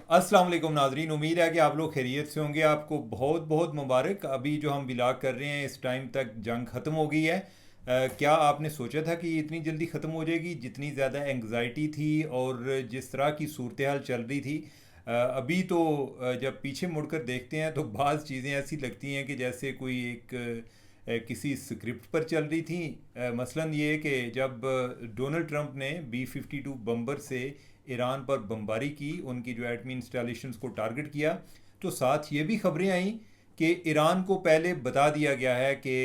अस्सलाम वालेकुम नाजरीन, उम्मीद है कि आप लोग खैरियत से होंगे। आपको बहुत बहुत मुबारक। अभी जो हम बिलाग कर रहे हैं इस टाइम तक जंग ख़त्म हो गई है। क्या आपने सोचा था कि ये इतनी जल्दी ख़त्म हो जाएगी? जितनी ज़्यादा एंग्जाइटी थी और जिस तरह की सूरत हाल चल रही थी, अभी तो जब पीछे मुड़कर देखते हैं तो बाज़ चीज़ें ऐसी लगती हैं कि जैसे कोई एक किसी स्क्रिप्ट पर चल रही थी। मसलन ये कि जब डोनाल्ड ट्रंप ने B-52 बम्बर से ईरान पर बमबारी की, उनकी जो एटमी इंस्टॉलेशंस को टारगेट किया, तो साथ ये भी खबरें आईं कि ईरान को पहले बता दिया गया है कि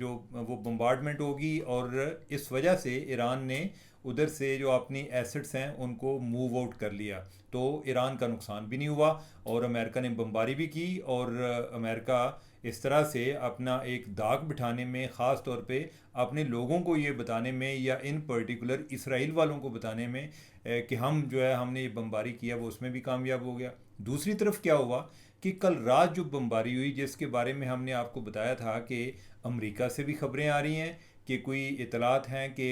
जो वो बम्बार्डमेंट होगी, और इस वजह से ईरान ने उधर से जो अपनी एसेट्स हैं उनको मूव आउट कर लिया। तो ईरान का नुकसान भी नहीं हुआ और अमेरिका ने बमबारी भी की। और अमेरिका इस तरह से अपना एक दाग बिठाने में, ख़ास तौर पे अपने लोगों को ये बताने में, या इन पर्टिकुलर इसराइल वालों को बताने में कि हम जो है हमने ये बमबारी किया, वो उसमें भी कामयाब हो गया। दूसरी तरफ क्या हुआ कि कल रात जो बमबारी हुई, जिसके बारे में हमने आपको बताया था कि अमेरिका से भी खबरें आ रही हैं कि कोई इतलात हैं कि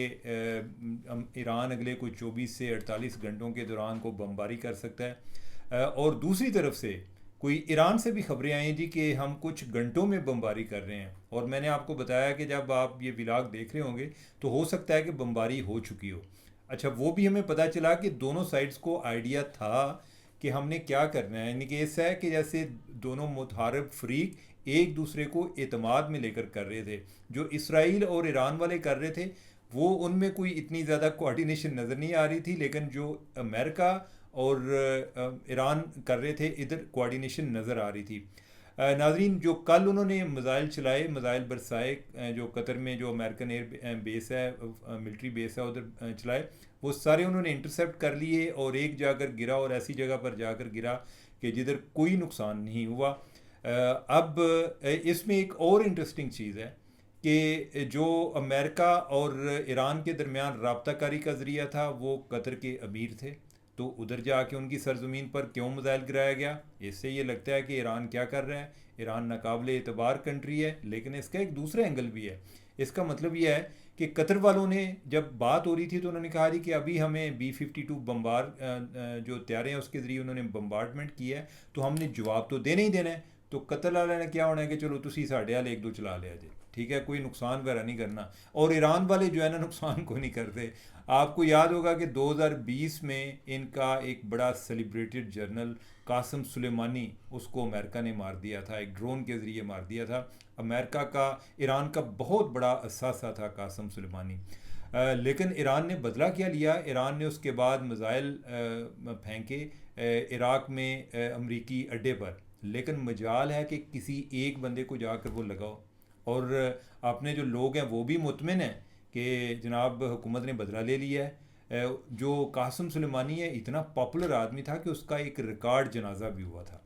ईरान अगले कोई 24 से 48 घंटों के दौरान को बमबारी कर सकता है। और दूसरी तरफ से कोई ईरान से भी खबरें आई जी कि हम कुछ घंटों में बमबारी कर रहे हैं। और मैंने आपको बताया कि जब आप ये व्लॉग देख रहे होंगे तो हो सकता है कि बमबारी हो चुकी हो। अच्छा, वो भी हमें पता चला कि दोनों साइड्स को आइडिया था कि हमने क्या करना है। यानी कि ऐसा है कि जैसे दोनों मुतहारब फ्रीक एक दूसरे को एतमाद में लेकर कर रहे थे। जो इसराइल और ईरान वाले कर रहे थे वो, उनमें कोई इतनी ज़्यादा कोऑर्डिनेशन नज़र नहीं आ रही थी, लेकिन जो अमेरिका और ईरान कर रहे थे, इधर कोऑर्डिनेशन नज़र आ रही थी। नाजरीन, जो कल उन्होंने मिज़ाइल चलाए, मिज़ाइल बरसाए, जो कतर में जो अमेरिकन एयर बेस है, मिलिट्री बेस है, उधर चलाए, वो सारे उन्होंने इंटरसेप्ट कर लिए और एक जाकर गिरा और ऐसी जगह पर जाकर गिरा कि जिधर कोई नुकसान नहीं हुआ। अब इसमें एक और इंटरेस्टिंग चीज़ है कि जो अमेरिका और ईरान के दरमियान राब्ताकारी का ज़रिया था वो कतर के अमीर थे। तो उधर जाके उनकी सरजमीन पर क्यों मिसाइल गिराया गया? इससे ये लगता है कि ईरान क्या कर रहा है। ईरान नाकाबिल एतबार कंट्री है, लेकिन इसका एक दूसरा एंगल भी है। इसका मतलब यह है कि कतर वालों ने, जब बात हो रही थी तो उन्होंने कहा जी कि अभी हमें B-52 जो तैयारे हैं उसके ज़रिए उन्होंने बम्बार्डमेंट किया है, तो हमने जवाब तो देना ही देना है। तो कतर वाले ने क्या होना है कि चलो तुसी साढ़े हाल एक दो चला लिया जी, ठीक है, कोई नुकसान वगैरह नहीं करना। और ईरान वाले जो है ना, नुकसान को नहीं करते। आपको याद होगा कि 2020 में इनका एक बड़ा सेलिब्रेटेड जर्नल कासम सुलेमानी, उसको अमेरिका ने मार दिया था, एक ड्रोन के ज़रिए मार दिया था। अमेरिका का ईरान का बहुत बड़ा असासा था कासम सुलेमानी। लेकिन ईरान ने बदला क्या लिया? ईरान ने उसके बाद मिसाइल फेंके इराक़ में अमरीकी अड्डे पर। लेकिन मजाल है कि किसी एक बंदे को जाकर वो लगाओ, और अपने जो लोग हैं वो भी मुतमिन हैं कि जनाब हुकूमत ने बदला ले लिया है। जो कासम सुलेमानी है, इतना पॉपुलर आदमी था कि उसका एक रिकॉर्ड जनाजा भी हुआ था।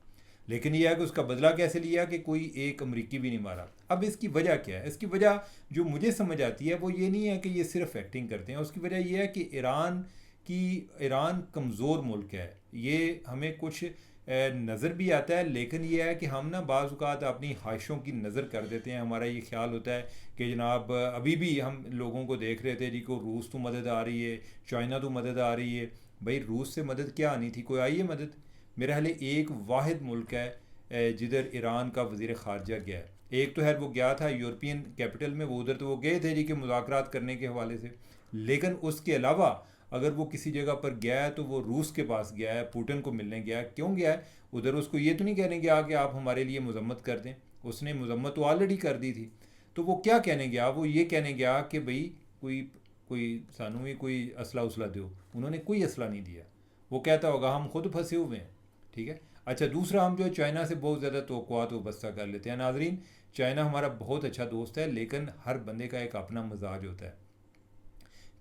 लेकिन यह है कि उसका बदला कैसे लिया कि कोई एक अमरीकी भी नहीं मारा। अब इसकी वजह क्या है? इसकी वजह जो मुझे समझ आती है वो ये नहीं है कि ये सिर्फ एक्टिंग करते हैं। उसकी वजह यह है कि ईरान कमज़ोर मुल्क है, ये हमें कुछ नज़र भी आता है। लेकिन यह है कि हम ना बाज़ औक़ात अपनी ख्वाहिशों की नज़र कर देते हैं। हमारा ये ख्याल होता है कि जनाब अभी भी हम लोगों को देख रहे थे जी को रूस तो मदद आ रही है, चाइना तो मदद आ रही है। भाई रूस से मदद क्या आनी थी? कोई आई है मदद? मेरे हाल एक वाहिद मुल्क है जिधर ईरान का वज़ीर ख़ारजा गया है। एक तो है वो गया था यूरोपियन कैपिटल में, वो उधर तो वो गए थे जी कि मुज़ाकरात करने के हवाले से। लेकिन उसके अलावा अगर वो किसी जगह पर गया है तो वो रूस के पास गया है, पुतिन को मिलने गया है। क्यों गया है उधर? उसको ये तो नहीं कहने गया कि आप हमारे लिए मजम्मत कर दें, उसने मजम्मत तो ऑलरेडी कर दी थी। तो वो क्या कहने गया? वो ये कहने गया कि भाई कोई कोई सानू ही कोई असला उसला दो। उन्होंने कोई असला नहीं दिया। वो कहता होगा हम खुद फंसे हुए हैं, ठीक है। अच्छा, दूसरा, हम जो चाइना से बहुत ज़्यादा तवक्कुआत वबस्ता कर लेते हैं। नाजरीन, चाइना हमारा बहुत अच्छा दोस्त है, लेकिन हर बंदे का एक अपना मजाज होता है।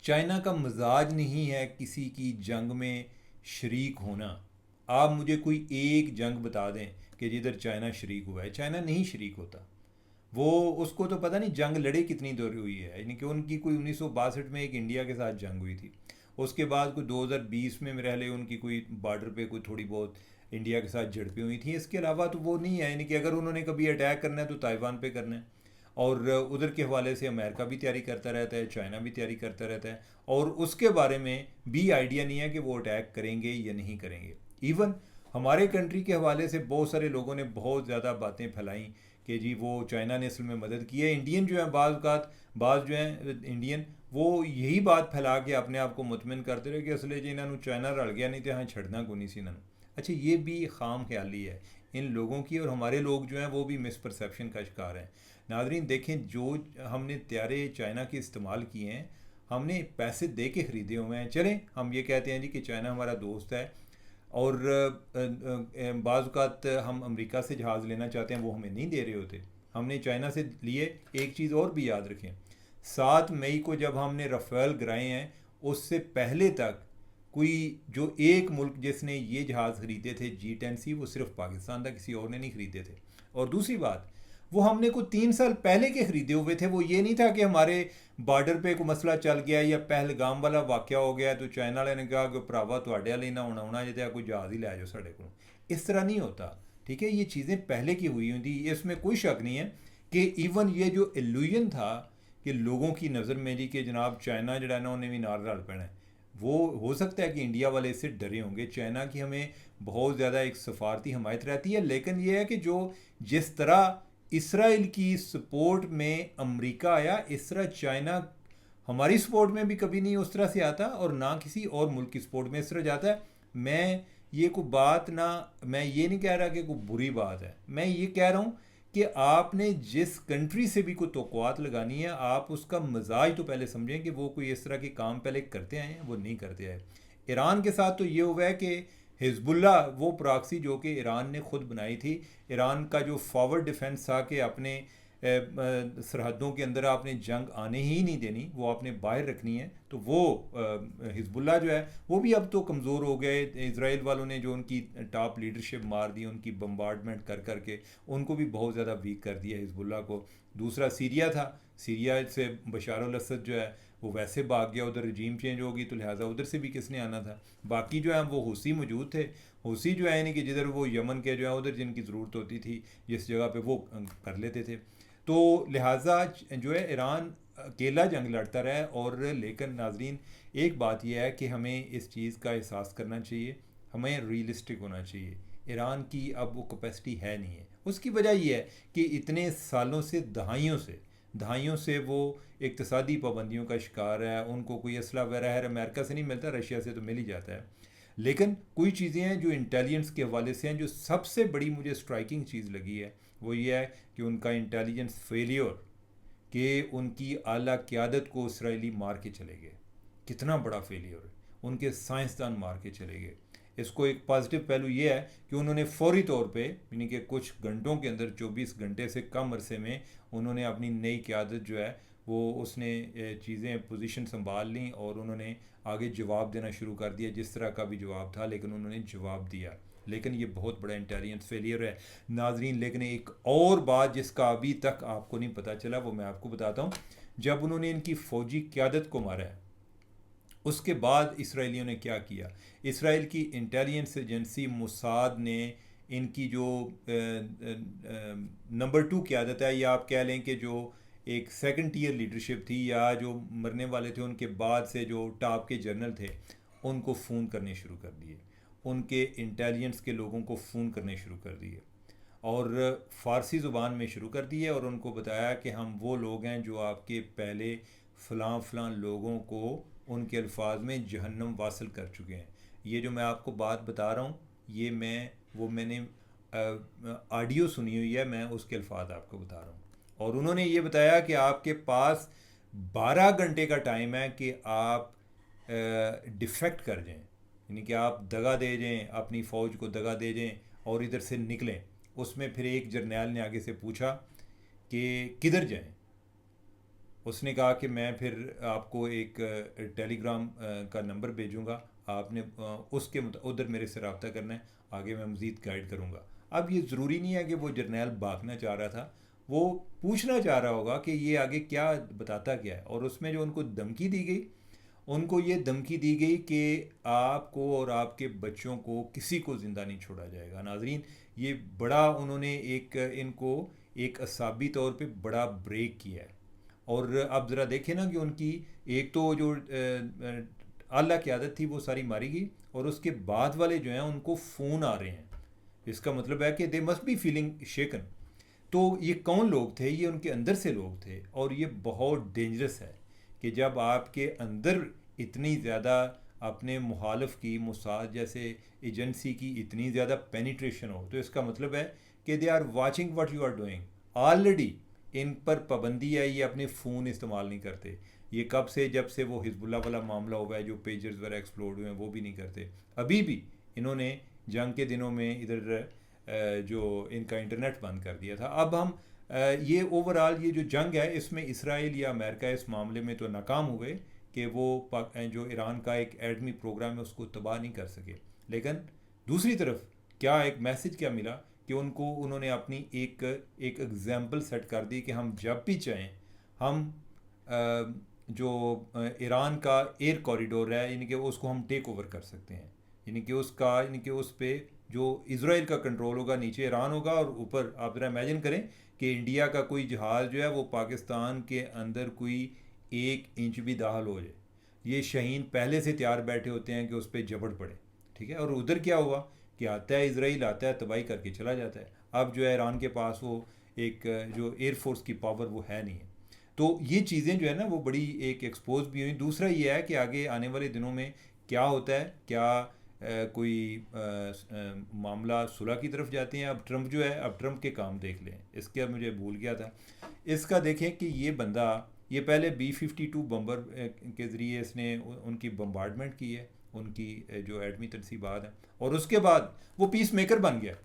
चाइना का मजाज नहीं है किसी की जंग में शरीक होना। आप मुझे कोई एक जंग बता दें कि जिधर चाइना शरीक हुआ है। चाइना नहीं शरीक होता। वो, उसको तो पता नहीं जंग लड़े कितनी देर हुई है। यानी कि उनकी कोई 1962 में एक इंडिया के साथ जंग हुई थी। उसके बाद कोई 2020 में मेरे ख्याल उनकी कोई बॉर्डर पे कोई थोड़ी बहुत इंडिया के साथ झड़पें हुई थी। इसके अलावा तो वो नहीं है। यानी कि अगर उन्होंने कभी अटैक करना है तो ताइवान पे करना है। और उधर के हवाले से अमेरिका भी तैयारी करता रहता है, चाइना भी तैयारी करता रहता है, और उसके बारे में भी आइडिया नहीं है कि वो अटैक करेंगे या नहीं करेंगे। इवन हमारे कंट्री के हवाले से बहुत सारे लोगों ने बहुत ज़्यादा बातें फैलाई कि जी वो चाइना ने असल में मदद की है। इंडियन जो है बाज़ जो हैं इंडियन, वो यही बात फैला के अपने आप को मुतमिन करते रहे कि असले जी इन्होंने चाइना रल गया, नहीं तो यहाँ छड़ना को नहीं सी इन्होंने। अच्छा, ये भी खाम ख्याली है इन लोगों की, और हमारे लोग जो हैं वो भी मिसपरसेप्शन का शिकार हैं। नाजरीन देखें, जो हमने त्यारे चाइना के इस्तेमाल किए हैं, हमने पैसे दे के ख़रीदे हुए हैं। चलें हम ये कहते हैं जी कि चाइना हमारा दोस्त है, और बाज़ात हम अमेरिका से जहाज़ लेना चाहते हैं, वो हमें नहीं दे रहे होते, हमने चाइना से लिए। एक चीज़ और भी याद रखें, 7 मई को जब हमने रफ़ेल गिराए हैं, उससे पहले तक कोई जो एक मुल्क जिसने ये जहाज़ ख़रीदे थे G10C, वो सिर्फ पाकिस्तान था, किसी और ने नहीं ख़रीदे थे। और दूसरी बात, वो हमने को 3 साल पहले के ख़रीदे हुए थे। वो ये नहीं था कि हमारे बार्डर पे कोई मसला चल गया या पहलगाम वाला वाक़या हो गया तो चाइना वाले ने कहा कि भरावा तुहाडे वाले ना होना जो कोई जहाज़ ही लै जाओ साढ़े को। इस तरह नहीं होता, ठीक है। ये चीज़ें पहले की हुई हुई थी, इसमें कोई शक नहीं है कि इवन ये जो इल्यूजन था कि लोगों की नज़र में जी कि जनाब चाइना जड़ा ना उन्हें भी नार रल पैना है, वो हो सकता है कि इंडिया वाले इससे डरे होंगे। चाइना की हमें बहुत ज़्यादा एक सफारती हमायत रहती है, लेकिन यह है कि जो जिस तरह इसराइल की सपोर्ट में अमेरिका आया, इस तरह चाइना हमारी सपोर्ट में भी कभी नहीं उस तरह से आता, और ना किसी और मुल्क की सपोर्ट में इस तरह जाता है। मैं ये कोई बात ना, मैं ये नहीं कह रहा कि कोई बुरी बात है, मैं ये कह रहा हूँ कि आपने जिस कंट्री से भी कोई तोक़ुआत लगानी है, आप उसका मजाज तो पहले समझें कि वो कोई इस तरह के काम पहले करते आए हैं, वो नहीं करते आए। ईरान के साथ तो ये हुआ है कि हिजबुल्ला वो प्रॉक्सी जो कि ईरान ने ख़ुद बनाई थी, ईरान का जो फॉरवर्ड डिफेंस था कि अपने सरहदों के अंदर आपने जंग आने ही नहीं देनी, वो आपने बाहर रखनी है, तो वो हिजबुल्ला जो है वो भी अब तो कमज़ोर हो गए। इज़राइल वालों ने जो उनकी टॉप लीडरशिप मार दी, उनकी बम्बार्डमेंट कर करके उनको भी बहुत ज़्यादा वीक कर दिया हिजबुल्ला को। दूसरा सीरिया था, सीरिया से बशार अल असद जो है वो वैसे भाग गया, उधर रजीम चेंज होगी, तो लिहाजा उधर से भी किसने आना था। बाकी जो है वो हूसी मौजूद थे, हूसी जो है यानी कि जिधर वो यमन के जो है उधर जिनकी ज़रूरत होती थी जिस जगह पे, वो कर लेते थे। तो लिहाजा जो है ईरान अकेला जंग लड़ता रहा है। और लेकिन नाजरीन एक बात यह है कि हमें इस चीज़ का एहसास करना चाहिए, हमें रियलिस्टिक होना चाहिए। ईरान की अब वो कैपेसिटी है नहीं है। उसकी वजह यह है कि इतने सालों से, दहाइयों से वो इक्तसादी पाबंदियों का शिकार है। उनको कोई असला वगैरह अमेरिका से नहीं मिलता, रशिया से तो मिल ही जाता है। लेकिन कोई चीज़ें हैं जो इंटेलिजेंस के हवाले से हैं, जो सबसे बड़ी मुझे स्ट्राइकिंग चीज़ लगी है वो ये है कि उनका इंटेलिजेंस फेलियर, कि उनकी आला क़यादत को इसराइली मार के चले गए। कितना बड़ा फेलियर है, उनके साइंसदान मार के चले गए। इसको एक पॉजिटिव पहलू ये है कि उन्होंने फौरी तौर पे, यानी कि कुछ घंटों के अंदर, 24 घंटे से कम अरसे में, उन्होंने अपनी नई क़यादत जो है वो उसने चीज़ें पोजीशन संभाल ली और उन्होंने आगे जवाब देना शुरू कर दिया, जिस तरह का भी जवाब था, लेकिन उन्होंने जवाब दिया। लेकिन ये बहुत बड़ा इंटेलिजेंस फेलियर है नाजरीन। लेकिन एक और बात जिसका अभी तक आपको नहीं पता चला, वो मैं आपको बताता हूँ। जब उन्होंने इनकी फ़ौजी क़यादत को मारा है, उसके बाद इसराइलियों ने क्या किया। इसराइल की इंटेलिजेंस एजेंसी मोसाद ने इनकी जो नंबर 2 क़यादत है, या आप कह लें कि जो एक सेकंड टीयर लीडरशिप थी, या जो मरने वाले थे उनके बाद से जो टॉप के जनरल थे, उनको फ़ोन करने शुरू कर दिए, उनके इंटेलिजेंस के लोगों को फ़ोन करने शुरू कर दिए, और फ़ारसी ज़ुबान में शुरू कर दिए, और उनको बताया कि हम वो लोग हैं जो आपके पहले फ़लाँ लोगों को उनके अल्फाज में जहन्नम वासिल कर चुके हैं। ये जो मैं आपको बात बता रहा हूँ, ये मैंने ऑडियो सुनी हुई है, मैं उसके अल्फाज आपको बता रहा हूँ। और उन्होंने ये बताया कि आपके पास 12 घंटे का टाइम है कि आप डिफेक्ट कर जाएं, यानी कि आप दगा दे जाएं, अपनी फ़ौज को दगा दे जाएं और इधर से निकलें। उसमें फिर एक जर्नैल ने आगे से पूछा कि किधर जाएं। उसने कहा कि मैं फिर आपको एक टेलीग्राम का नंबर भेजूंगा, आपने उसके उधर मेरे से रब्ता करना है, आगे मैं मज़ीद गाइड करूंगा। अब ये ज़रूरी नहीं है कि वो जर्नैल भागना चाह रहा था, वो पूछना चाह रहा होगा कि ये आगे क्या बताता क्या है। और उसमें जो उनको धमकी दी गई, उनको ये धमकी दी गई कि आपको और आपके बच्चों को किसी को ज़िंदा नहीं छोड़ा जाएगा। नाजरीन ये बड़ा उन्होंने एक इनको एक असाबी तौर पे बड़ा ब्रेक किया है। और अब ज़रा देखें ना कि उनकी एक तो जो आला क़यादत थी वो सारी मारी गई, और उसके बाद वाले जो हैं उनको फ़ोन आ रहे हैं। इसका मतलब है कि दे मस्ट बी फीलिंग शेकन। तो ये कौन लोग थे? ये उनके अंदर से लोग थे, और ये बहुत डेंजरस है कि जब आपके अंदर इतनी ज़्यादा अपने मुखालफ की मोसाद जैसे एजेंसी की इतनी ज़्यादा पेनिट्रेशन हो, तो इसका मतलब है कि they are watching what you are doing already. इन पर पाबंदी है, ये अपने फ़ोन इस्तेमाल नहीं करते। ये कब से, जब से वो हिजबुल्लाह वाला मामला हुआ है, जो पेजर्स वगैरह एक्सप्लोड हुए हैं, वो भी नहीं करते। अभी भी इन्होंने जंग के दिनों में इधर जो इनका इंटरनेट बंद कर दिया था। अब हम ये ओवरऑल ये जो जंग है, इसमें इसराइल या अमेरिका इस मामले में तो नाकाम हुए कि वो जो ईरान का एक एटमी प्रोग्राम है उसको तबाह नहीं कर सके। लेकिन दूसरी तरफ क्या एक मैसेज क्या मिला कि उन्होंने अपनी एक एक एग्जाम्पल सेट कर दी कि हम जब भी चाहें हम जो ईरान का एयर कॉरिडोर है, यानी कि उसको हम टेक ओवर कर सकते हैं। यानी कि उस पे जो इसराइल का कंट्रोल होगा, नीचे ईरान होगा, और ऊपर आप ज़रा इमेजिन करें कि इंडिया का कोई जहाज़ जो है वो पाकिस्तान के अंदर कोई 1 इंच भी दाखिल हो जाए, ये शहीन पहले से तैयार बैठे होते हैं कि उस पर जबड़ पड़े। ठीक है, और उधर क्या हुआ कि आता है इसराइल, आता है तबाही करके चला जाता है। अब जो है ईरान के पास वो एक जो एयरफोर्स की पावर वो है नहीं है। तो ये चीज़ें जो है ना वो बड़ी एक एक्सपोज भी हुई। दूसरा ये है कि आगे आने वाले दिनों में क्या होता है, क्या कोई मामला सुलह की तरफ जाते हैं। अब ट्रंप जो है, अब ट्रंप के काम देख लें, इसके अब मुझे भूल गया था इसका। देखें कि ये बंदा, ये पहले B-52 बम्बर के ज़रिए इसने उनकी बम्बार्डमेंट की है, उनकी जो एटमी तनसीबात हैं, और उसके बाद वो पीस मेकर बन गया।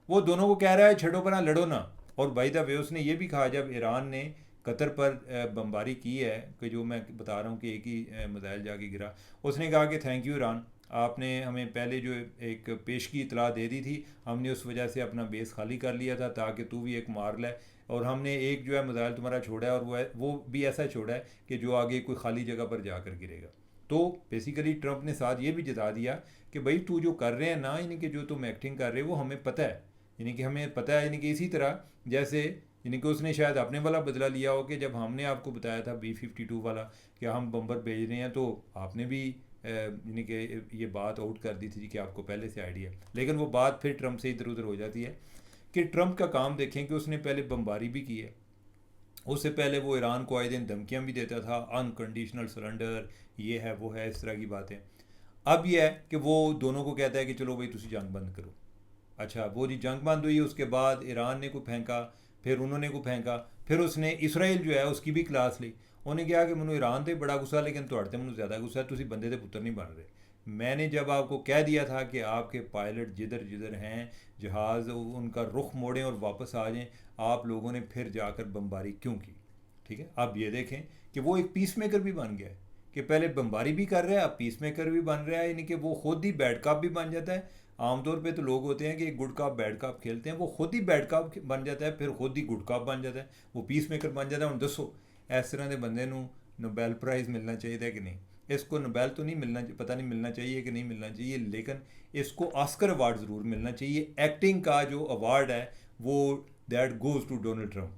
वो दोनों को कह रहा है छड़ो पर लड़ो ना। और बाय द वे उसने ये भी कहा, जब ईरान ने कतर पर बमबारी की है, कि जो मैं बता रहा हूँ कि एक ही मिसाइल जाके गिरा, उसने कहा कि थैंक यू ईरान, आपने हमें पहले जो एक पेशगी इतला दे दी थी, हमने उस वजह से अपना बेस खाली कर लिया था ताकि तू भी एक मार ले, और हमने एक जो है मिसाइल तुम्हारा छोड़ा है, और वो भी ऐसा छोड़ा है कि जो आगे कोई खाली जगह पर जाकर गिरेगा। तो बेसिकली ट्रंप ने साथ ये भी जता दिया कि भाई तू जो कर रहे हैं ना, यानी कि जो तुम एक्टिंग कर रहे हो वो हमें पता है, यानी कि हमें पता है। यानी कि इसी तरह जैसे, यानी कि उसने शायद अपने वाला बदला लिया हो कि जब हमने आपको बताया था B-52 वाला कि हम बम्बर भेज रहे हैं, तो आपने भी यानी कि ये बात आउट कर दी थी कि आपको पहले से आइडिया। लेकिन वो बात फिर ट्रंप से इधर उधर हो जाती है कि ट्रंप का काम देखें कि उसने पहले बमबारी भी की है, उससे पहले वो ईरान को आए दिन धमकियाँ भी देता था, अनकंडीशनल सरेंडर, ये है वो है, इस तरह की बातें। अब यह है कि वो दोनों को कहता है कि चलो भाई तुम जंग बंद करो। अच्छा, वो जी जंग बंद हुई, उसके बाद ईरान ने को फेंका, फिर उन्होंने को फेंका, फिर उसने इसराइल जो है उसकी भी क्लास ली। उन्हें कहा कि मैंने ईरान से बड़ा गुस्सा, लेकिन थोड़े मैंने ज़्यादा गुस्सा है, तुम बंदे के पुत्र नहीं बन रहे। मैंने जब आपको कह दिया था कि आपके पायलट जिधर जिधर हैं जहाज़ उनका रुख मोड़ें और वापस आ जाएं, आप लोगों ने फिर जाकर बमबारी क्यों की? ठीक है, अब ये देखें कि वो एक पीस मेकर भी बन गया है कि पहले बमबारी भी कर रहा है, अब पीस मेकर भी बन रहा है, यानी कि वो खुद ही बैड कप भी बन जाता है। आमतौर पे तो लोग होते हैं कि गुड कप बैड कप खेलते हैं, वो खुद ही बैड कप बन जाता है, फिर खुद ही गुड कप बन जाता है, वो पीस मेकर बन जाता है। हम दसो इस तरह के बंदे को नोबेल प्राइज़ मिलना चाहिए कि नहीं? इसको नोबेल तो नहीं मिलना, पता नहीं मिलना चाहिए कि नहीं मिलना चाहिए, लेकिन इसको ऑस्कर अवार्ड ज़रूर मिलना चाहिए। एक्टिंग का जो अवार्ड है वो that goes to Donald Trump.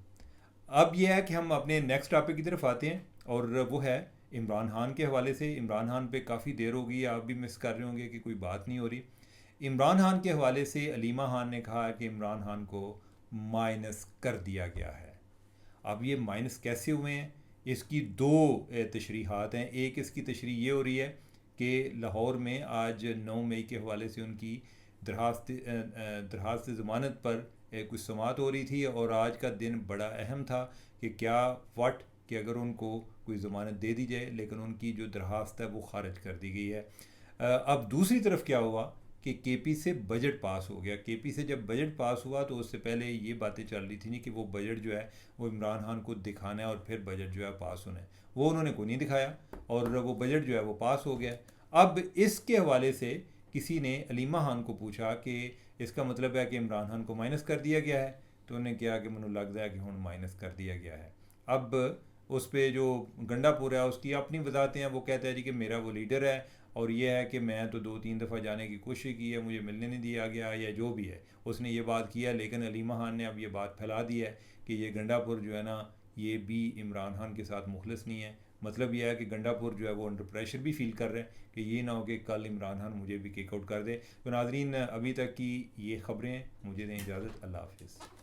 अब यह है कि हम अपने नेक्स्ट टॉपिक की तरफ आते हैं, और वो है इमरान खान के हवाले से। इमरान खान पे काफ़ी देर हो गई, आप भी मिस कर रहे होंगे कि कोई बात नहीं हो रही। इमरान खान के हवाले से अलीमा खान ने कहा है कि इमरान खान को माइनस कर दिया गया है। अब ये माइनस कैसे हुए हैं, इसकी दो तशरीहात हैं। एक इसकी तशरीह ये हो रही है कि लाहौर में आज 9 मई के हवाले से उनकी दरखास्त ज़मानत पर कुछ समात हो रही थी, और आज का दिन बड़ा अहम था कि क्या वट कि अगर उनको कोई ज़मानत दे दी जाए, लेकिन उनकी जो दरखास्त है वो खारिज कर दी गई है। अब दूसरी तरफ क्या हुआ कि KP से बजट पास हो गया। KP से जब बजट पास हुआ तो उससे पहले ये बातें चल रही थी नहीं कि वो बजट जो है वो इमरान खान को दिखाना है और फिर बजट जो है पास होना है, वो उन्होंने को नहीं दिखाया, और वो बजट जो है वो पास हो गया। अब इसके हवाले से किसी ने अलीमा खान को पूछा कि इसका मतलब है कि इमरान खान को माइनस कर दिया गया है, तो उन्होंने कहा कि मैंने लगता है कि हुण माइनस कर दिया गया है। अब उस पर जो गंडापुर है उसकी अपनी वजाहतें हैं, वो कहता है जी कि मेरा वो लीडर है, और ये है कि मैं तो 2-3 दफ़ा जाने की कोशिश की है, मुझे मिलने नहीं दिया गया, या जो भी है उसने ये बात किया। लेकिन अलीमा खान ने अब ये बात फैला दी है कि ये गंडापुर जो है ना, ये भी इमरान खान के साथ मुखलिस नहीं है। मतलब ये है कि गंडापुर जो है वो अंडर प्रेशर भी फील कर रहे हैं कि ये ना हो कि कल इमरान खान मुझे भी किक आउट कर दे। तो नाजरीन, अभी तक की ये ख़बरें, मुझे दें इजाज़त। अल्लाह हाफिज़।